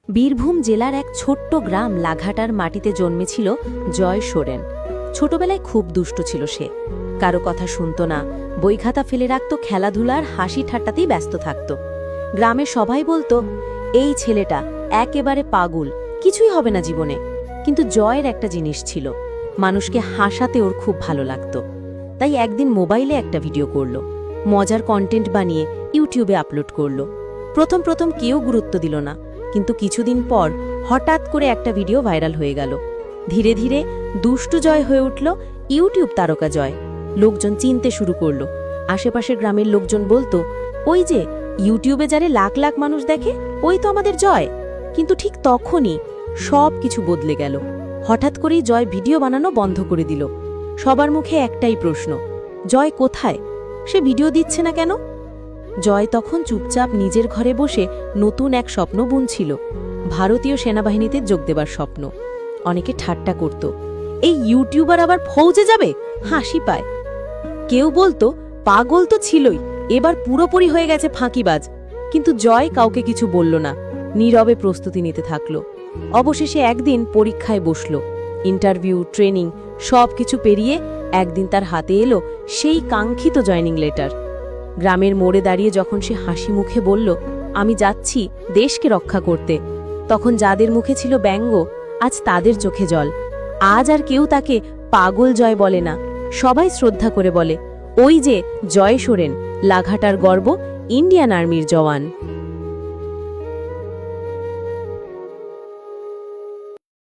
বীরভূম জেলার এক ছোট্ট গ্রাম লাঘাটার মাটিতে জন্মেছিল জয় সোরেন। ছোটবেলায় খুব দুষ্ট ছিল সে, কারো কথা শুনত না, বই খাতা ফেলে রাখত, খেলাধুলার হাসি ঠাট্টাতেই ব্যস্ত থাকত। গ্রামে সবাই বলতো, এই ছেলেটা একেবারে পাগল, কিছুই হবে না জীবনে। কিন্তু জয়ের একটা জিনিস ছিল, মানুষকে হাসাতে ওর খুব ভালো লাগতো। তাই একদিন মোবাইলে একটা ভিডিও করল, মজার কন্টেন্ট বানিয়ে ইউটিউবে আপলোড করল। প্রথম প্রথম কেউ গুরুত্ব দিল না, কিন্তু কিছুদিন পর হঠাৎ করে একটা ভিডিও ভাইরাল হয়ে গেল। ধীরে ধীরে দুষ্টু জয় হয়ে উঠল ইউটিউব তারকা জয়। লোকজন চিনতে শুরু করলো। আশেপাশের গ্রামের লোকজন বলতো, ওই যে ইউটিউবে যারে লাখ লাখ মানুষ দেখে, ওই তো আমাদের জয়। কিন্তু ঠিক তখনই সব কিছু বদলে গেল। হঠাৎ করেই জয় ভিডিও বানানো বন্ধ করে দিল। সবার মুখে একটাই প্রশ্ন, জয় কোথায়? সে ভিডিও দিচ্ছে না কেন? জয় তখন চুপচাপ নিজের ঘরে বসে নতুন এক স্বপ্ন বুনছিল, ভারতীয় সেনাবাহিনীতে যোগ দেবার স্বপ্ন। অনেকে ঠাট্টা করত, এই ইউটিউবার আবার ফৌজে যাবে, হাসি পায়। কেউ বলতো, পাগল তো ছিলই, এবার পুরোপুরি হয়ে গেছে ফাঁকিবাজ। কিন্তু জয় কাউকে কিছু বলল না, নীরবে প্রস্তুতি নিতে থাকলো। অবশেষে একদিন পরীক্ষায় বসল। ইন্টারভিউ, ট্রেনিং সব কিছু পেরিয়ে একদিন তার হাতে এলো সেই কাঙ্ক্ষিত জয়নিং লেটার। গ্রামের মোড়ে দাঁড়িয়ে যখন সে হাসি মুখে বলল, আমি যাচ্ছি দেশকে রক্ষা করতে, তখন যাদের মুখে ছিল ব্যঙ্গ, আজ তাদের চোখে জল। আজ আর কেউ তাকে পাগল জয় বলে না, সবাই শ্রদ্ধা করে বলে, ওই যে জয় সোরেন, লাঘাটার গর্ব, ইন্ডিয়ান আর্মির জওয়ান।